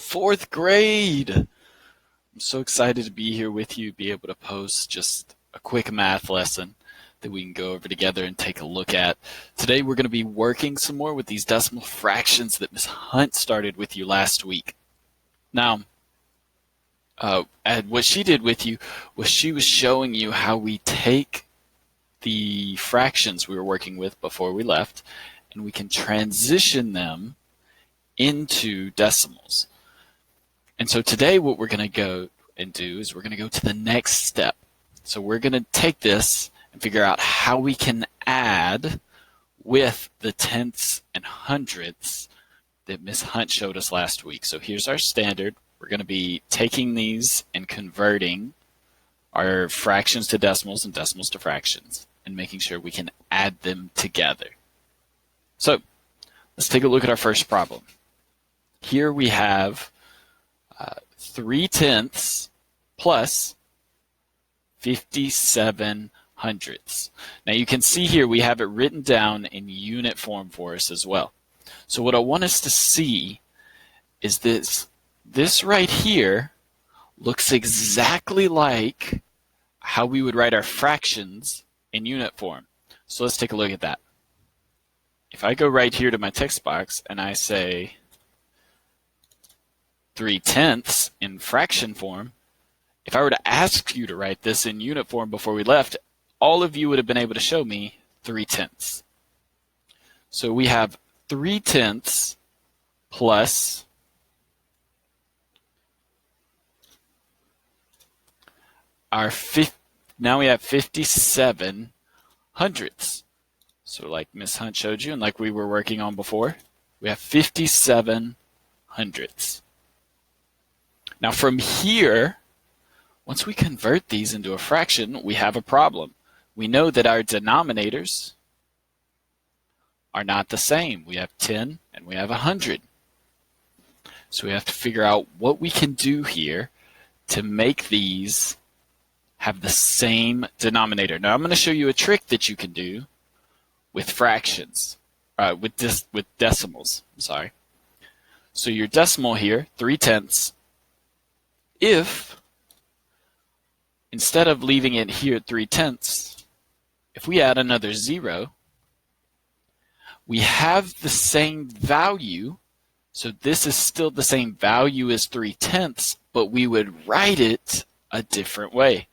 fourth grade. I'm so excited to be here with you, be able to post just a quick math lesson that we can go over together and take a look at. Today we're going to be working some more with these decimal fractions that Ms. Hunt started with you last week. Now, and what she did with you was she was showing you how we take the fractions we were working with before we left and we can transition them into decimals. And so today what we're going to go and do is we're going to go to the next step. So we're going to take this and figure out how we can add with the tenths and hundredths that Ms. Hunt showed us last week. So here's our standard. We're going to be taking these and converting our fractions to decimals and decimals to fractions and making sure we can add them together. So let's take a look at our first problem. Here we have 3/10 plus 57 hundredths. Now you can see here we have it written down in unit form for us as well. So what I want us to see is this right here looks exactly like how we would write our fractions in unit form. So let's take a look at that. If I go right here to my text box and I say 3/10 in fraction form, if I were to ask you to write this in unit form before we left, all of you would have been able to show me 3/10. So we have 3/10 plus our now we have 57 hundredths. So like Miss Hunt showed you and like we were working on before, we have 57 hundredths. Now from here, once we convert these into a fraction, we have a problem. We know that our denominators are not the same. We have 10 and we have 100. So we have to figure out what we can do here to make these have the same denominator. Now I'm going to show you a trick that you can do with fractions, with decimals. I'm sorry. So your decimal here, 3/10, if instead of leaving it here at 3/10, if we add another 0, we have the same value. So this is still the same value as 3/10, but we would write it a different way.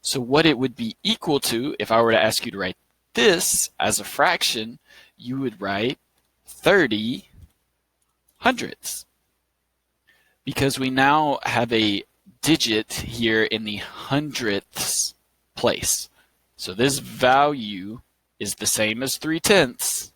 So what it would be equal to, if I were to ask you to write this as a fraction, you would write 30 hundredths. Because we now have a digit here in the hundredths place. So this value is the same as 3/10,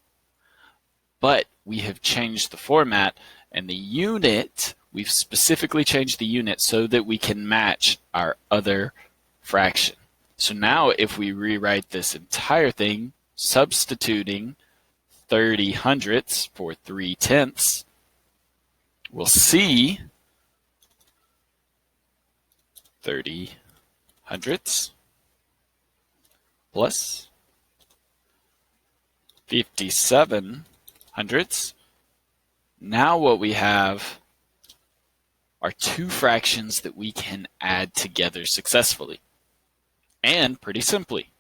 but we have changed the format and the unit, we've specifically changed the unit so that we can match our other fraction. So now if we rewrite this entire thing, substituting 30 hundredths for 3/10, we'll see 30 hundredths plus 57 hundredths. Now what we have are two fractions that we can add together successfully and pretty simply.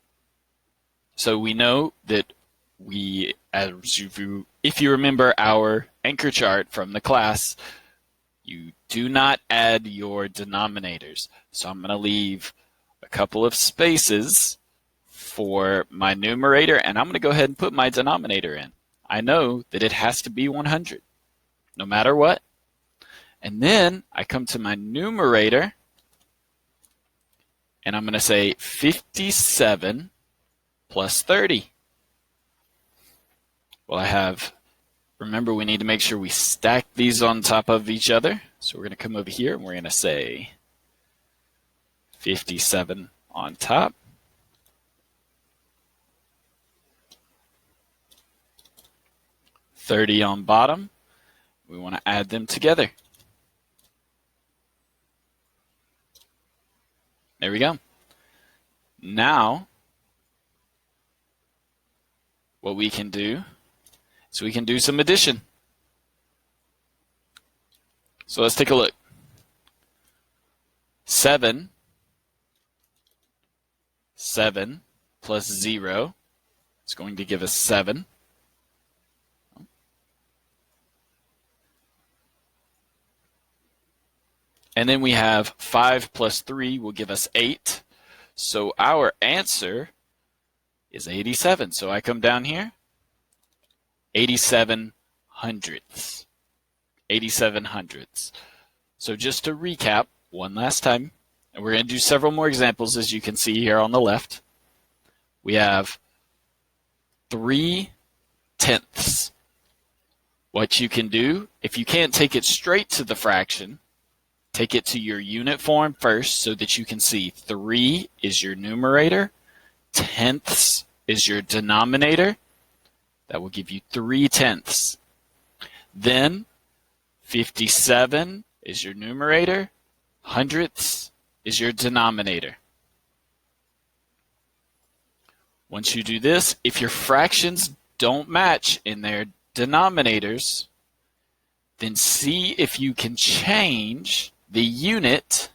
So we know that if you remember our anchor chart from the class, you do not add your denominators. So I'm going to leave a couple of spaces for my numerator, and I'm going to go ahead and put my denominator in. I know that it has to be 100, no matter what. And then I come to my numerator, and I'm going to say 57 plus 30. Well, remember we need to make sure we stack these on top of each other. So we're going to come over here and we're going to say 57 on top. $30 on bottom. We want to add them together. There we go. Now, what we can do is we can do some addition. So let's take a look. 7 plus 0 is going to give us 7. And then we have 5 plus 3 will give us 8. So our answer is 87. So I come down here, 87 hundredths. 87 hundredths. So just to recap one last time, and we're going to do several more examples as you can see here on the left. We have 3 tenths. What you can do, if you can't take it straight to the fraction, take it to your unit form first so that you can see 3 is your numerator, tenths is your denominator. That will give you 3 tenths. Then 57 is your numerator, hundredths is your denominator. Once you do this, if your fractions don't match in their denominators, then see if you can change the unit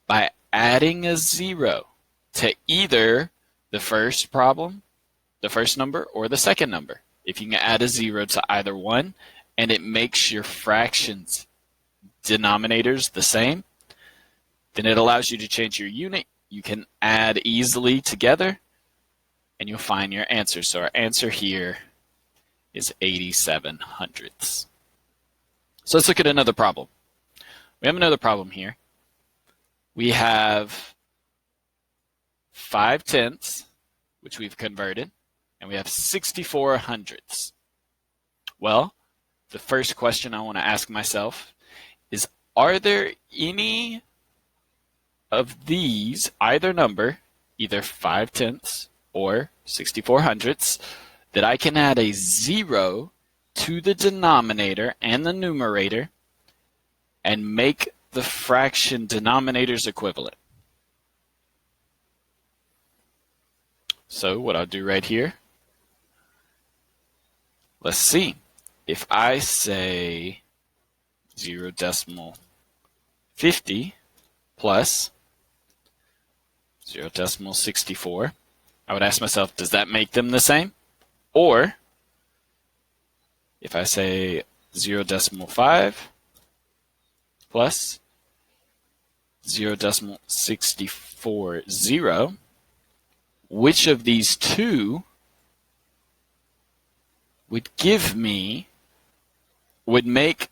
by adding a 0 to either the first problem, the first number, or the second number. If you can add a 0 to either one, and it makes your fractions denominators the same, then it allows you to change your unit. You can add easily together, and you'll find your answer. So our answer here is 87 hundredths. So let's look at another problem. We have another problem here. We have 5 tenths, which we've converted, and we have 64 hundredths. Well, the first question I want to ask myself is, are there any of these, either number, either 5 tenths or 64 hundredths, that I can add a 0 to the denominator and the numerator and make the fraction denominators equivalent? So what I'll do right here, let's see. If I say 0.50 plus 0.64, I would ask myself, does that make them the same? Or if I say 0.5 plus 0.640, which of these two would make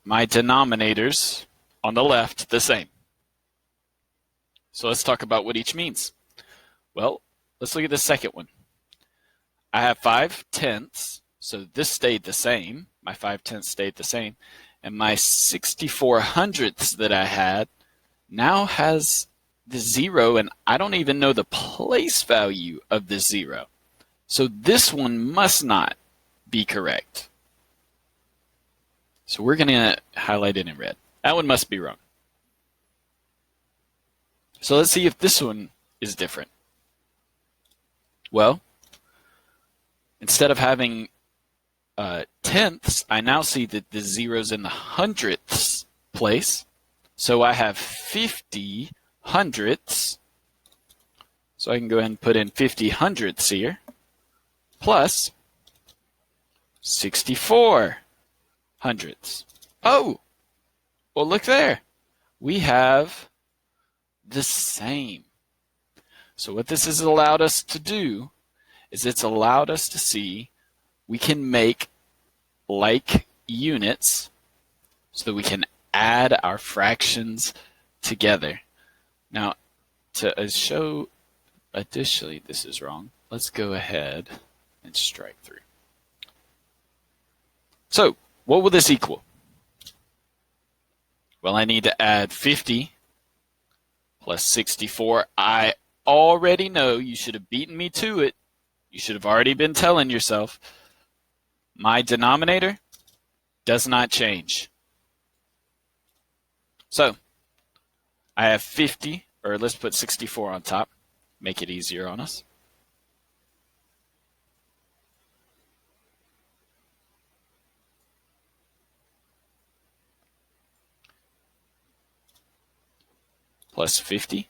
my denominators on the left the same? So let's talk about what each means. Well, let's look at the second one. I have 5 tenths, so this stayed the same. My 5 tenths stayed the same. And my 64 hundredths that I had now has the 0, and I don't even know the place value of the 0. So this one must not be correct. So we're going to highlight it in red. That one must be wrong. So let's see if this one is different. Well, instead of having tenths, I now see that the 0's in the hundredths place. So I have 50 hundredths. So I can go ahead and put in 50 hundredths here, plus 64 hundredths. Oh, well, look there. We have the same. So what this has allowed us to do is it's allowed us to see we can make like units so that we can add our fractions together. Now, to show additionally this is wrong, let's go ahead and strike through. So, what will this equal? Well, I need to add 50 plus 64. I already know, you should have beaten me to it. You should have already been telling yourself, my denominator does not change. So, I have 50, or let's put 64 on top, make it easier on us. plus 50.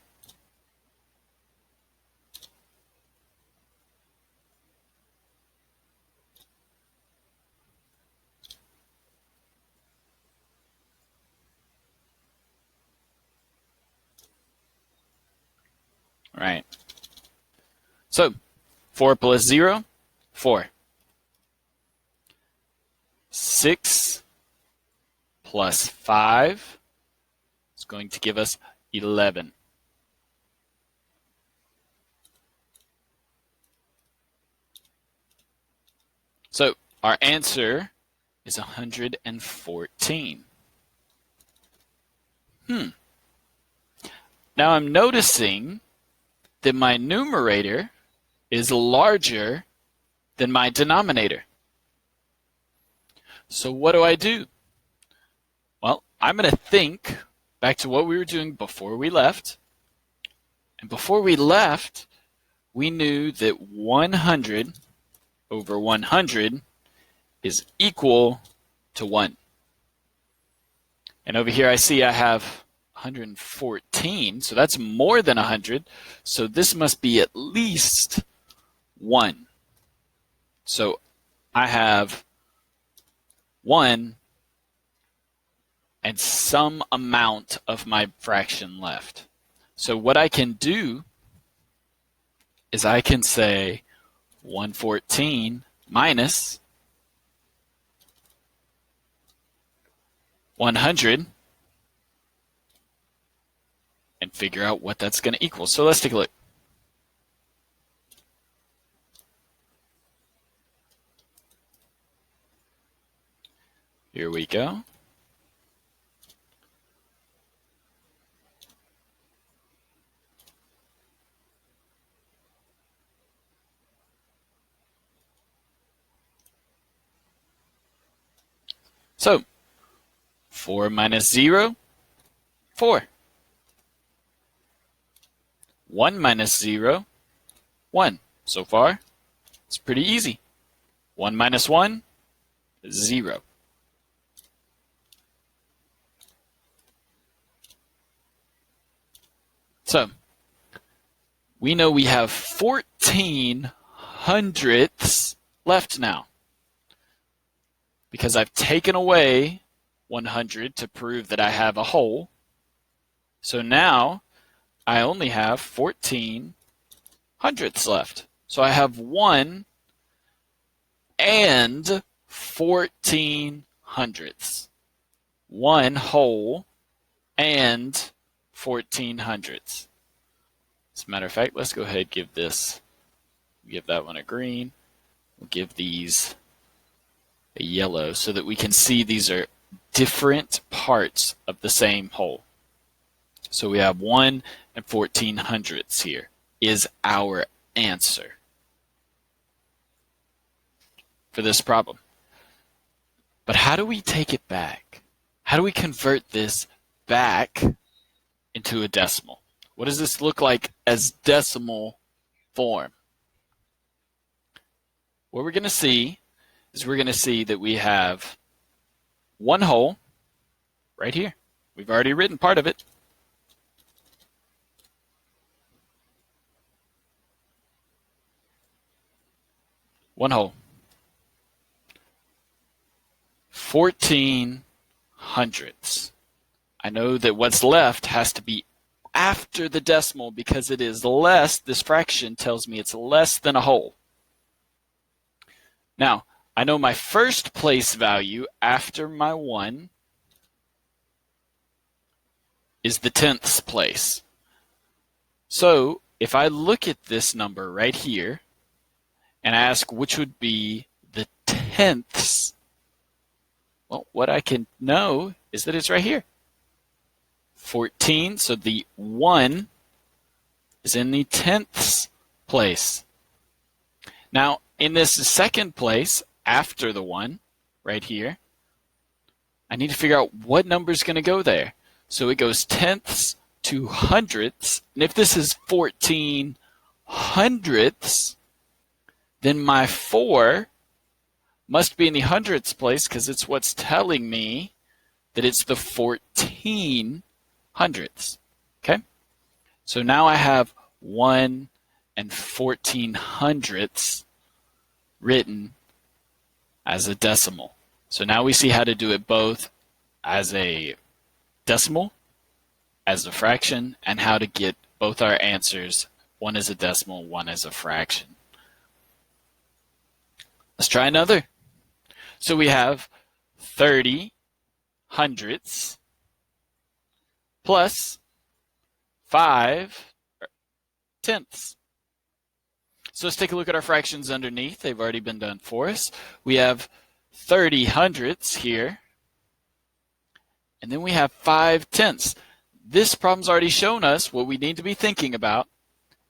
Right. So 4 plus 0, 4. 6 plus 5 is going to give us 11. So our answer is 114. Now I'm noticing that my numerator is larger than my denominator. So what do? Well, I'm going to think back to what we were doing before we left. And before we left, we knew that 100 over 100 is equal to 1. And over here I see I have 114, so that's more than 100. So this must be at least 1. So I have 1 and some amount of my fraction left. So what I can do is I can say 114 minus 100 and figure out what that's going to equal. So let's take a look. Here we go. So 4 minus 0, 4. 1 minus 0, 1. So far, it's pretty easy. 1 minus 1, 0. So we know we have 14 hundredths left now, because I've taken away 100 to prove that I have a whole. So now I only have 14 hundredths left. So I have 1 and 14 hundredths. 1 whole and 14 hundredths. As a matter of fact, let's go ahead and give that one a green. We'll give these a yellow so that we can see these are different parts of the same whole. So we have 1 and 14 hundredths here is our answer for this problem. But how do we take it back? How do we convert this back into a decimal? What does this look like as decimal form? What we're going to see is we're going to see that we have 1 whole right here. We've already written part of it. One whole. 14 hundredths. I know that what's left has to be after the decimal because it is less, this fraction tells me it's less than a whole. Now, I know my first place value after my 1 is the tenths place. So if I look at this number right here and ask which would be the tenths, well, what I can know is that it's right here. 14, so the 1 is in the tenths place. Now, in this second place, after the 1, right here, I need to figure out what number is going to go there. So it goes tenths to hundredths, and if this is 14 hundredths, then my 4 must be in the hundredths place because it's what's telling me that it's the 14 hundredths. Okay? So now I have 1 and 1400ths written as a decimal. So now we see how to do it both as a decimal, as a fraction, and how to get both our answers, one as a decimal, one as a fraction. Let's try another. So we have 30 hundredths plus 5 tenths. So let's take a look at our fractions underneath. They've already been done for us. We have 30 hundredths here, and then we have 5 tenths. This problem's already shown us what we need to be thinking about.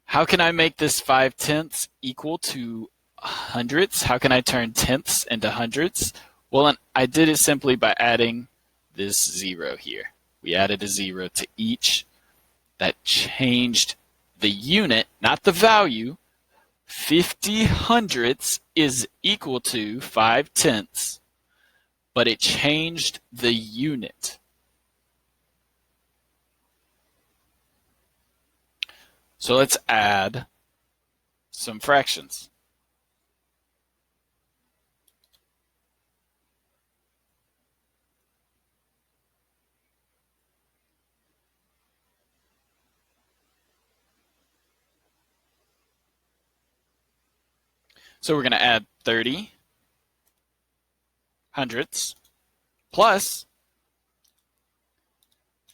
How can I make this 5 tenths equal to hundredths? How can I turn tenths into hundredths? Well, I did it simply by adding this 0 here. We added a 0 to each. That changed the unit, not the value. 50 hundredths is equal to 5 tenths, but it changed the unit. So let's add some fractions. So we're going to add 30 hundredths plus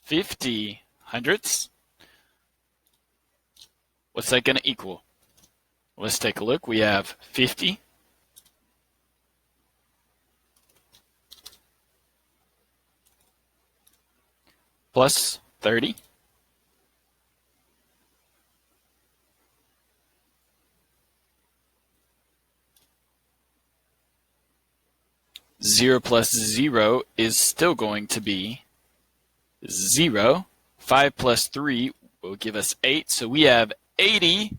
50 hundredths. What's that going to equal? Let's take a look. We have 50 plus 30 . 0 plus 0 is still going to be 0. 5 plus 3 will give us 8. So we have 80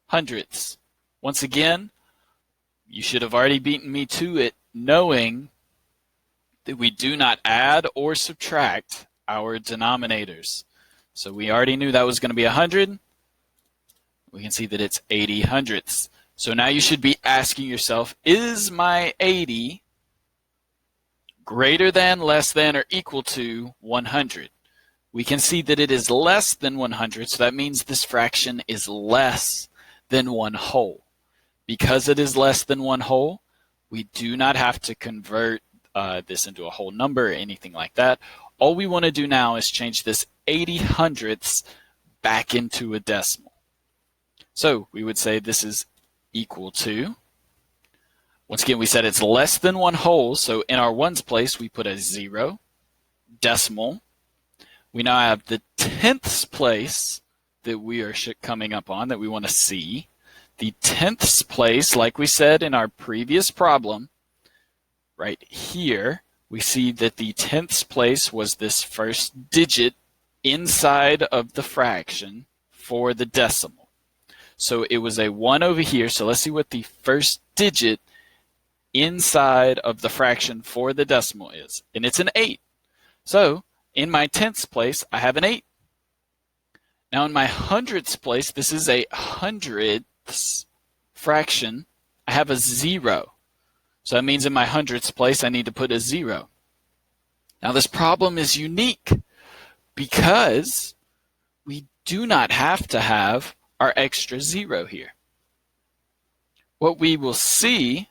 hundredths. Once again, you should have already beaten me to it, knowing that we do not add or subtract our denominators. So we already knew that was going to be 100. We can see that it's 80 hundredths. So now you should be asking yourself, is my 80 greater than, less than, or equal to 100? We can see that it is less than 100, so that means this fraction is less than 1 whole. Because it is less than 1 whole, we do not have to convert this into a whole number or anything like that. All we want to do now is change this 80 hundredths back into a decimal. So we would say this is equal to, once again, we said it's less than 1 whole, so in our ones place, we put a 0, decimal. We now have the tenths place that we are coming up on that we want to see. The tenths place, like we said in our previous problem, right here, we see that the tenths place was this first digit inside of the fraction for the decimal. So it was a 1 over here, so let's see what the first digit inside of the fraction for the decimal is, and it's an 8. So in my tenths place, I have an 8. Now in my hundredths place, this is a hundredths fraction. I have a 0. So that means in my hundredths place, I need to put a 0. Now this problem is unique because we do not have to have our extra 0 here. What we will see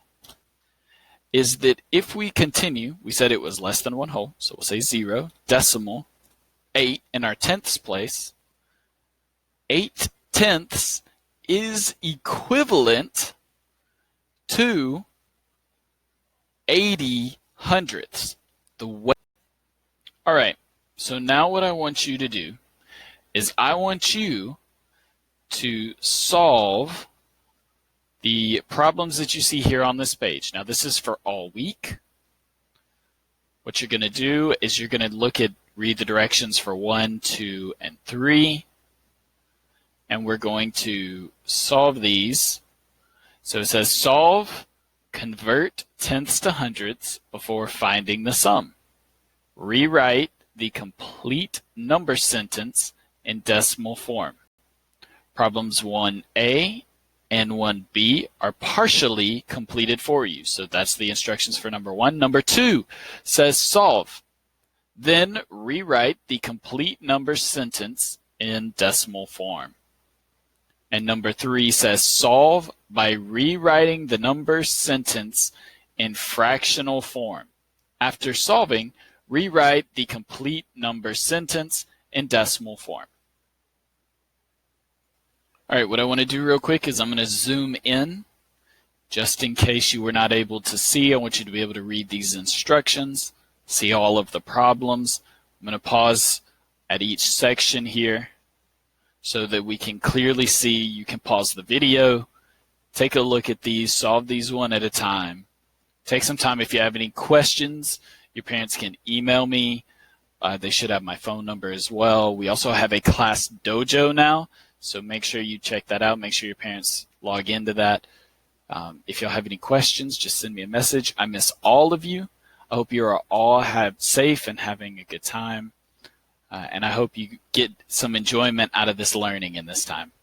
is that if we continue, we said it was less than 1 whole, so we'll say 0, decimal, 8 in our tenths place. 8 tenths is equivalent to 80 hundredths. All right, so now what I want you to do is I want you to solve the problems that you see here on this page. Now this is for all week. What you're going to do is you're going to read the directions for 1, 2, and 3. And we're going to solve these. So it says solve, convert tenths to hundredths before finding the sum. Rewrite the complete number sentence in decimal form. Problems 1A and 1B are partially completed for you. So that's the instructions for number 1. Number 2 says solve. Then rewrite the complete number sentence in decimal form. And number 3 says solve by rewriting the number sentence in fractional form. After solving, rewrite the complete number sentence in decimal form. All right, what I want to do real quick is I'm going to zoom in. Just in case you were not able to see, I want you to be able to read these instructions, see all of the problems. I'm going to pause at each section here so that we can clearly see. You can pause the video, take a look at these, solve these one at a time. Take some time. If you have any questions, your parents can email me. They should have my phone number as well. We also have a class dojo now, so make sure you check that out. Make sure your parents log into that. If y'all have any questions, just send me a message. I miss all of you. I hope you are all safe and having a good time. And I hope you get some enjoyment out of this learning in this time.